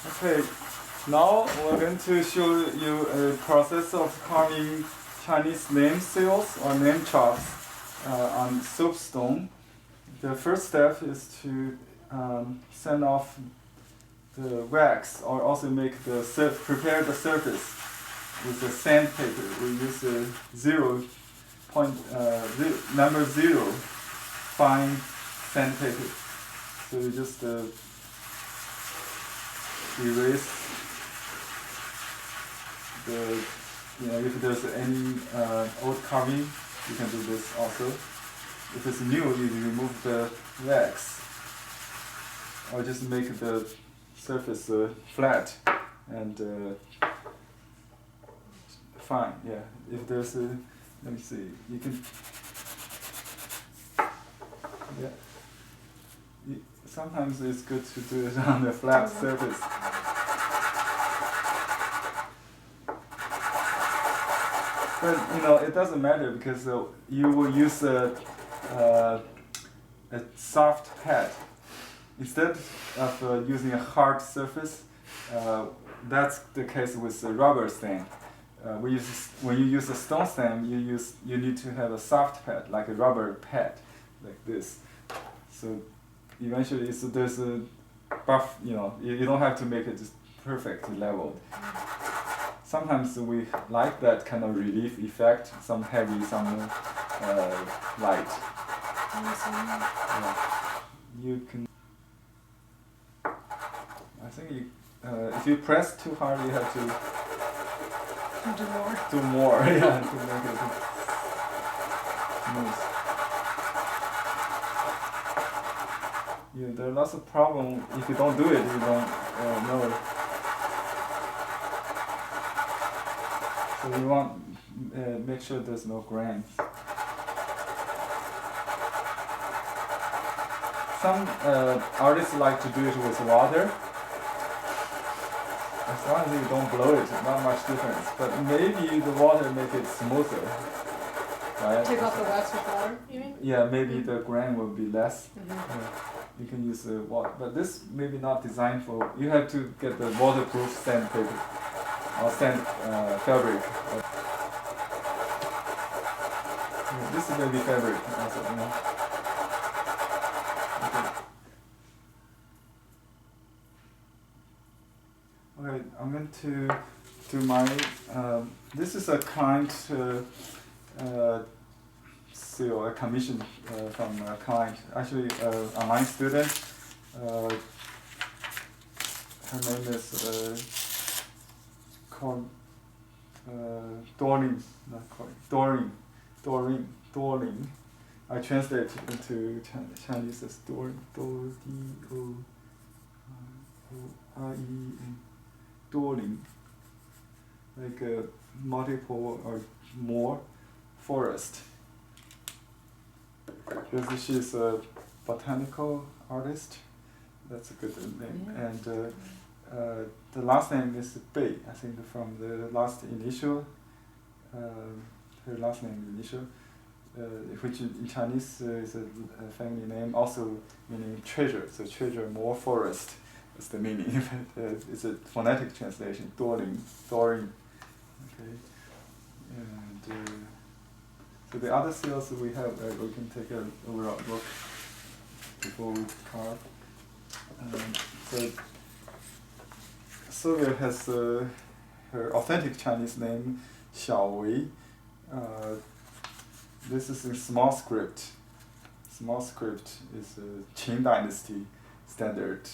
Okay, now we're going to show you a process of carving Chinese name seals or name chops on soapstone. The first step is to sand off the wax, or also make the prepare the surface with the sandpaper. We use a number 0 fine sandpaper. So we just erase the, if there's any old carving, you can do this also. If it's new, you remove the wax, or just make the surface flat and fine. Yeah. If there's a, let me see, you can. Yeah. Sometimes it's good to do it on a flat surface. But it doesn't matter because you will use a soft pad instead of using a hard surface. That's the case with the rubber stain. When you use a stone stain, you need to have a soft pad, like a rubber pad, like this. So eventually, there's a buff. You don't have to make it just perfectly leveled. Sometimes we like that kind of relief effect, some heavy, some light. Yeah. You can. I think if you press too hard, you have to do more. Yeah, to make it smooth. Yeah, there are lots of problems. If you don't do it, you don't know. So you want make sure there's no grains. Some artists like to do it with water. As long as you don't blow it, not much difference. But maybe the water make it smoother, right? Take off the wax with water, you mean? Yeah, maybe the grain will be less. You can use the water, but this maybe not designed for. You have to get the waterproof sandpaper or sand fabric. This is maybe fabric also, Okay, I'm going to do my. This is a client seal, a commission from a client. Actually, online student. Her name is called Doreen. Not called Doreen. I translate it into Chinese as Doreen, like a multiple or more forest. Because she's a botanical artist, that's a good name. Yeah. And the last name is Bei, I think from the last initial, her last name initial, which in Chinese is a family name, also meaning treasure. So treasure more forest. That's the meaning. It's a phonetic translation. Doreen. Okay. And so the other seals we have, we can take a overall look before we carve. So Sylvia has her authentic Chinese name, Xiao Wei. This is in small script. Small script is a Qing Dynasty standard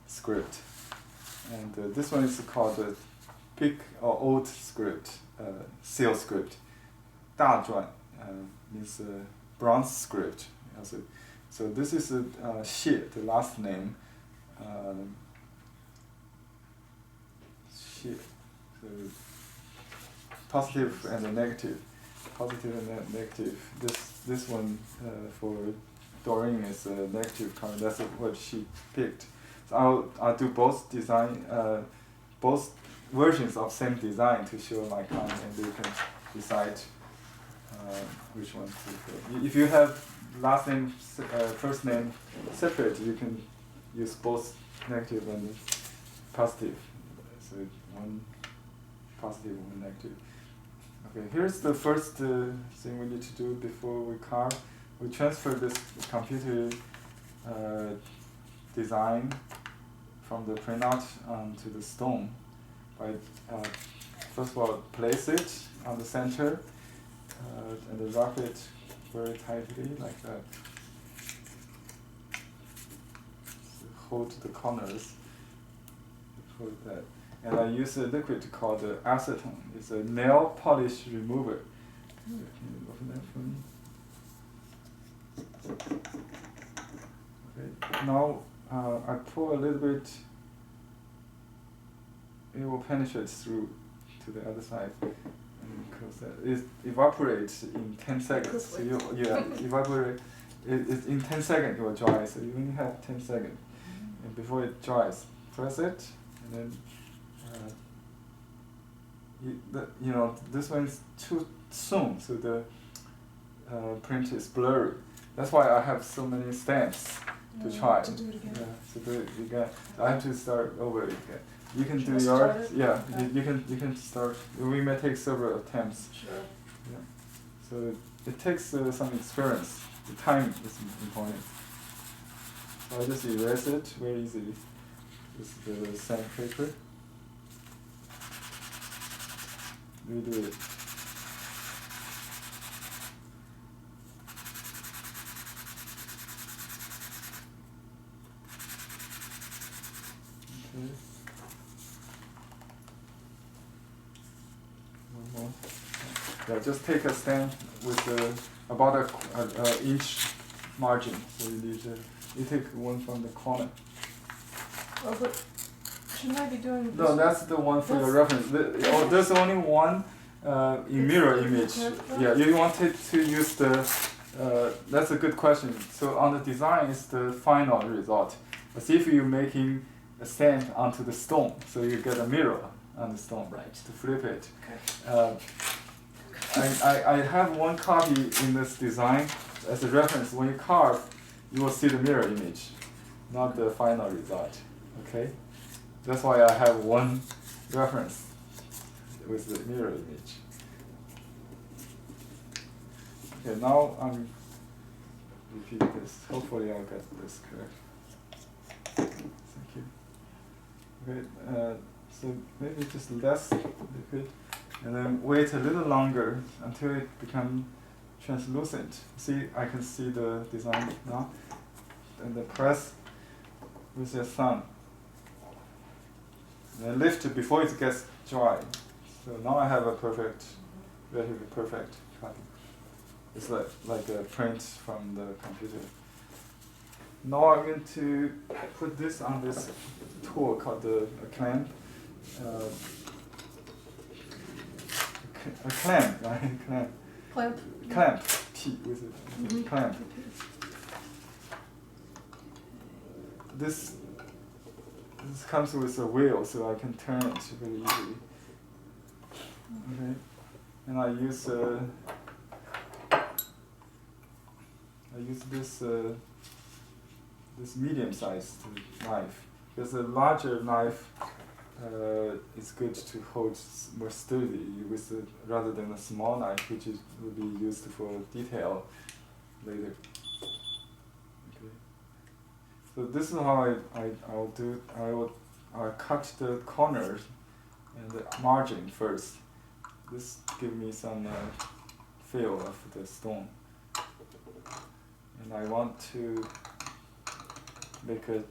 script. And this one is called the big or old script, seal script. 大篆 means bronze script. Also. So this is Xie, the last name. Xie. So positive and a negative. Positive and negative. This one for Doreen is a negative color. That's what she picked. So I'll do both design, both versions of same design to show my client, and they can decide which one to prefer. If you have last name, first name separate, you can use both negative and positive. So one positive, one negative. Okay, here's the first thing we need to do before we carve. We transfer this computer design from the printout onto the stone by first of all place it on the center and then wrap it very tightly like that. So hold the corners. Hold that. And I use a liquid called acetone. It's a nail polish remover. Can you open that for me? Okay. Now I pour a little bit. It will penetrate through to the other side and close that. It evaporates in 10 seconds. So you evaporate. It in 10 seconds it will dry. So you only have 10 seconds. And before it dries, press it, and then this one is too soon, so the print is blurry. That's why I have so many stamps to try. To do it again. Yeah, so do it again. I have to start over again. You can Should do I yours. start it? Yeah, Okay. you can start. We may take several attempts. Sure. Yeah. So it takes some experience. The time is important. So I just erase it very easily. This is the sandpaper. Redo it. Okay. One more. Yeah, just take a stamp with about a inch margin. So you take one from the corner. Oh, but shouldn't I be doing this? No, that's the one for your reference. There's only one in mirror image. Yeah, you wanted to use the. That's a good question. So on the design is the final result. As if you're making a stamp onto the stone, so you get a mirror on the stone, right? To flip it. Okay. I have one copy in this design as a reference. When you carve, you will see the mirror image, not the final result. Okay, that's why I have one reference with the mirror image. Okay, now I'm repeat this. Hopefully I'll get this correct. Thank you. Okay, so maybe just less liquid, and then wait a little longer until it becomes translucent. See, I can see the design now, and then press with your thumb. And then lift it before it gets dry. So now I have a perfect, relatively perfect copy. It's like a print from the computer. Now I'm going to put this on this tool called a clamp. A clamp, right? Clamp. Clamp. Clamp. P with it. Clamp. This comes with a wheel, so I can turn it very easily. Okay. And I use this medium-sized knife, because a larger knife is good to hold more sturdy rather than a small knife, which would be used for detail later. Okay. So this is how I'll do. I'll cut the corners and the margin first. This gives me some feel of the stone. And I want to make a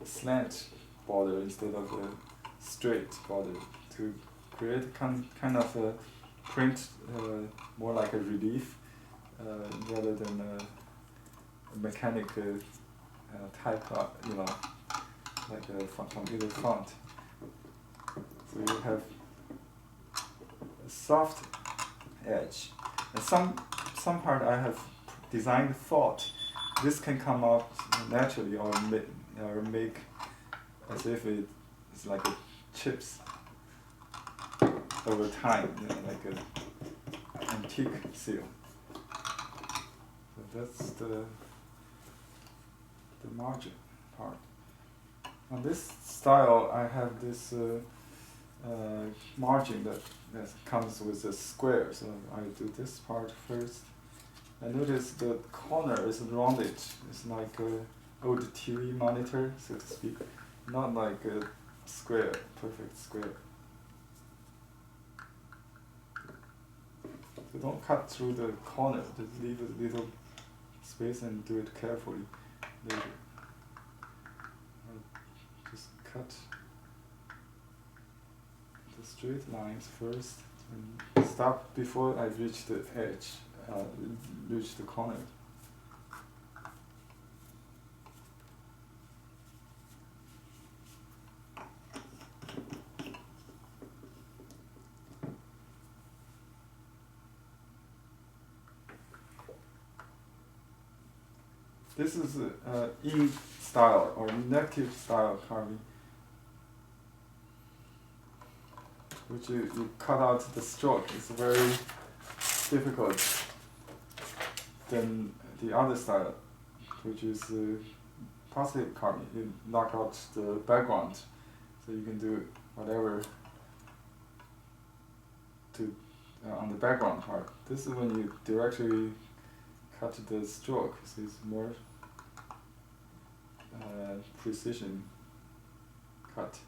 slant border instead of a straight border to create kind of a print more like a relief rather than a mechanical type of, like a computer font. So you have a soft edge. And some part I have designed thought. This can come out naturally or make as if it's like a chips over time, like an antique seal. So that's the margin part. On this style, I have this margin that comes with a square, so I do this part first. I notice the corner is rounded. It's like a old TV monitor, so to speak, not like a square, perfect square. So don't cut through the corner, just leave a little space and do it carefully later. Just cut the straight lines first and stop before I reach the edge, reach the corner. This is in style or negative style carving, which you cut out the stroke. It's very difficult than the other style, which is positive carving. You knock out the background, so you can do whatever to on the background part. This is when you directly cut the stroke, so it's more precision cut.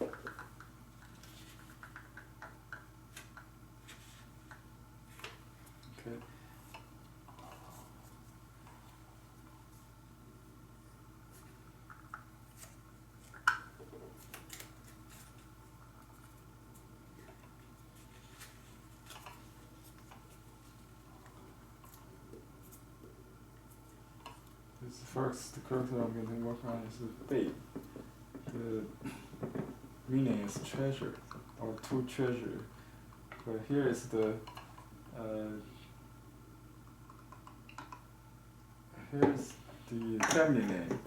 Okay. This first character I'm going to work on is the Bei. The meaning is treasure or to treasure. But here is the here's the family name.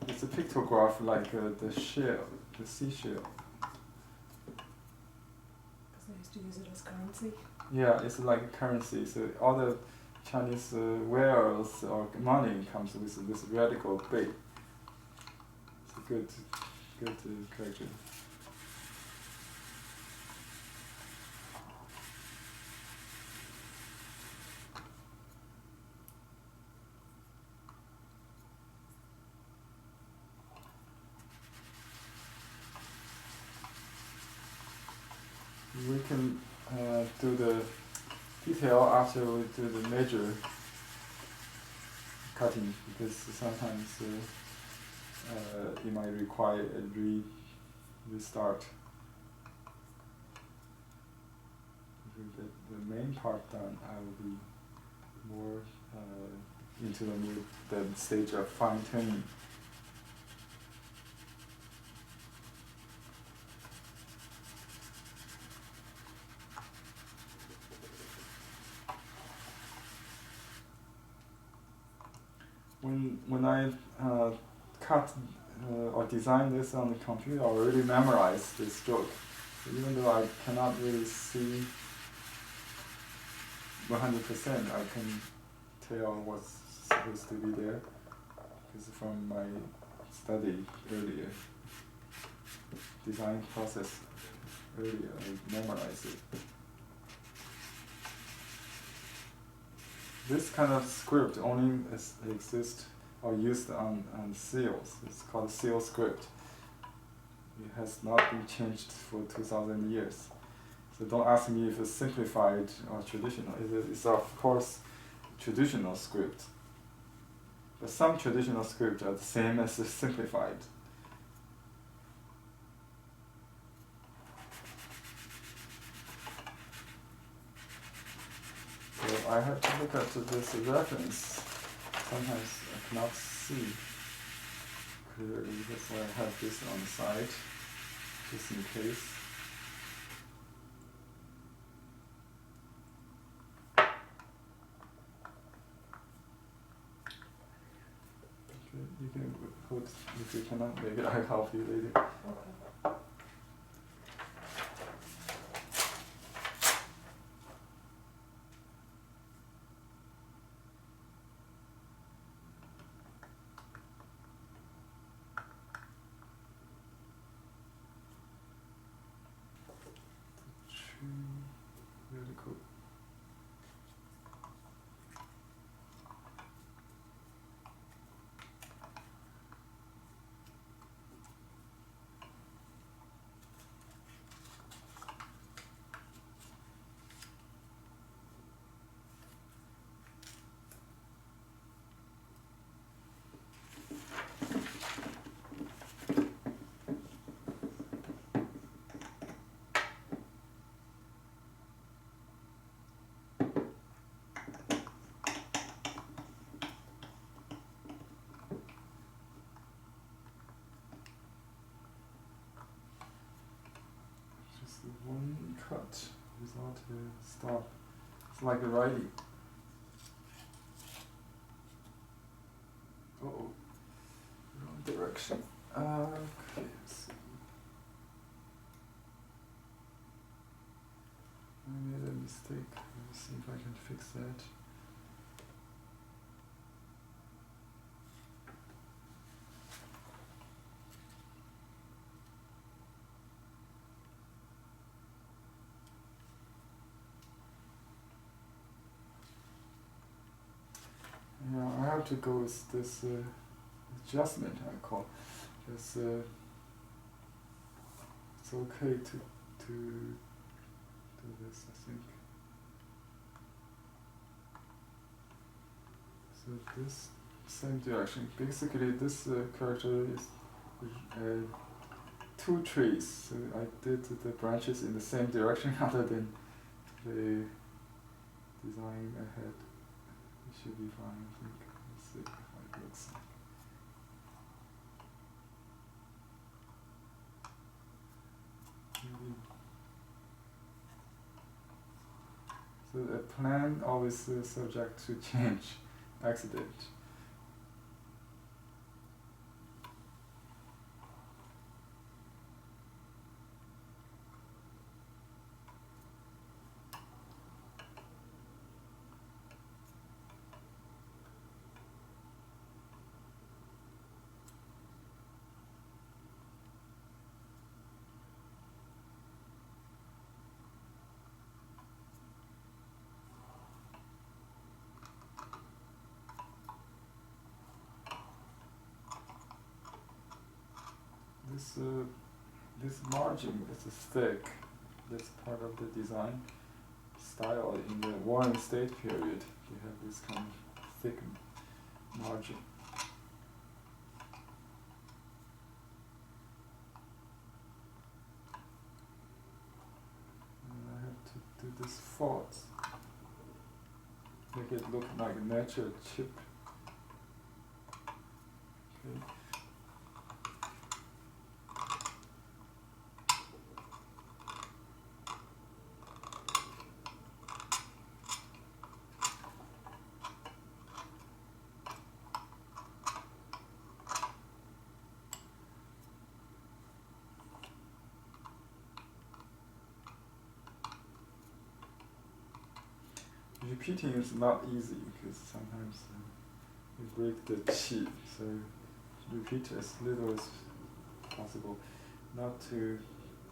It's a pictograph like the shell, the seashell. Because they used to use it as currency. Yeah, it's like a currency. So all the Chinese wares or money comes with this radical Bei. It's a good character. We can do the detail after we do the major cutting, because sometimes it might require a restart. If we get the main part done, I will be more into the stage of fine tuning. When I cut or design this on the computer, I already memorized the stroke. So even though I cannot really see 100%, I can tell what's supposed to be there, because from my study earlier, design process earlier, I memorized it. This kind of script only exists or used on seals. It's called seal script. It has not been changed for 2,000 years. So don't ask me if it's simplified or traditional. It's of course traditional script. But some traditional scripts are the same as the simplified. So I have to look at this reference. Sometimes I cannot see clearly, that's why I have this on the side, just in case. Okay, you can hold if you cannot, maybe I'll help you later. Okay. cut without a stop. It's like a writing. Uh-oh, wrong direction. Okay, let's see. I made a mistake. Let me see if I can fix that. Yeah, I have to go with this adjustment I call. Because it's okay to do this, I think. So this same direction. Basically, this character is two trees. So I did the branches in the same direction rather than the design ahead. It should be fine, I think. Let's see how it looks like. Maybe. So a plan always subject to change, accident. This margin is thick. That's part of the design style. In the Warren State period, you have this kind of thick margin. And I have to do this fault. Make it look like a natural chip. Okay. Repeating is not easy because sometimes you break the chi, so repeat as little as possible, not to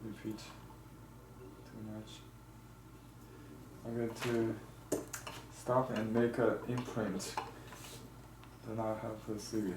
repeat too much. I'm going to stop and make an imprint, then I'll have a Sylvia.